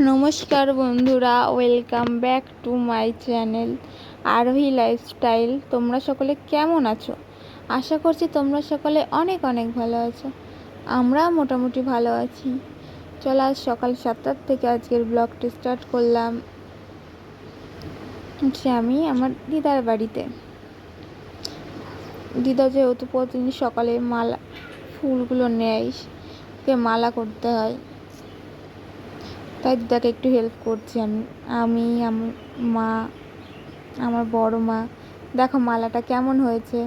নমস্কার বন্ধুরা, welcome back to my channel আরোহী লাইফস্টাইল। তোমরা সকলে কেমন আছো? আশা করছি তোমরা সকলে অনেক অনেক ভালো আছো। আমরা মোটামুটি ভালো আছি। চলো, আজ সকাল 7টার থেকে আজকের ব্লগটি স্টার্ট করলাম। আমি আমার দিদার বাড়িতে। দিদা যেহেতু প্রতিদিন সকালে মালা ফুলগুলো নেয়, মালা করতে হয়, তাই দিদাকে একটু হেল্প করছি আমি আমার মা, আমার বড় মা। দেখো মালাটা কেমন হয়েছে।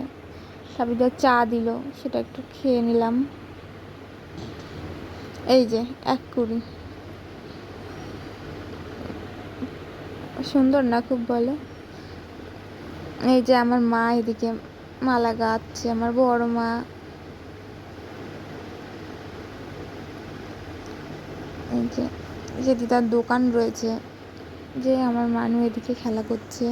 তারপর দিদা চা দিল, সেটা একটু খেয়ে নিলাম। এই যে 1 কুড়ি, সুন্দর না খুব? বলো। এই যে আমার মা এদিকে মালা গাঁথছে, আমার বড় মা। এই যে দিদার দোকান রয়েছে, যে আমার মানু এদিকে খেলা করছে।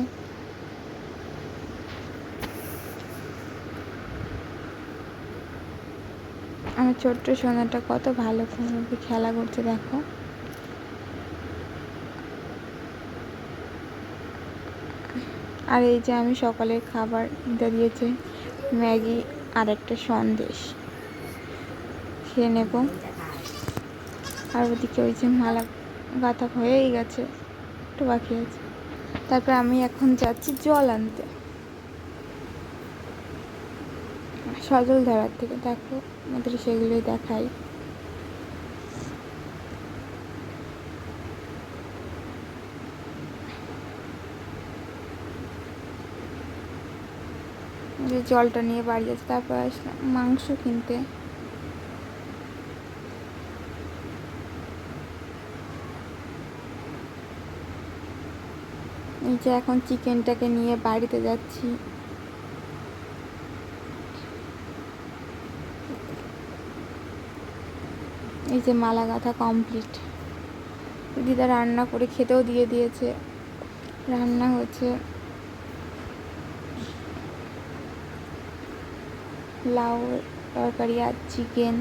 আমার ছোট্ট সোনাটা কত ভালো করে খেলা করছে, দেখো। আর এই যে আমি সকালের খাবার দিয়েছে ম্যাগি আর একটা সন্দেশ, খেয়ে নেব। আর ওদিকে ওই যে মালা গাঁথা হয়েই গেছে, একটু বাকি আছে। তারপর আমি এখন যাচ্ছি জল আনতে সজল ধারার থেকে। দেখো আমাদের সেগুলোই দেখাই। যে জলটা নিয়ে বাড়ি আছে। তারপর আসলাম মাংস কিনতে। এই যে এখন চিকেনটাকে নিয়ে বাড়িতে যাচ্ছি। এই যে মালা গাঁথা কমপ্লিট। দিদা রান্না করে খেতেও দিয়ে দিয়েছে। রান্না হচ্ছে লাউ তরকারি আর চিকেন।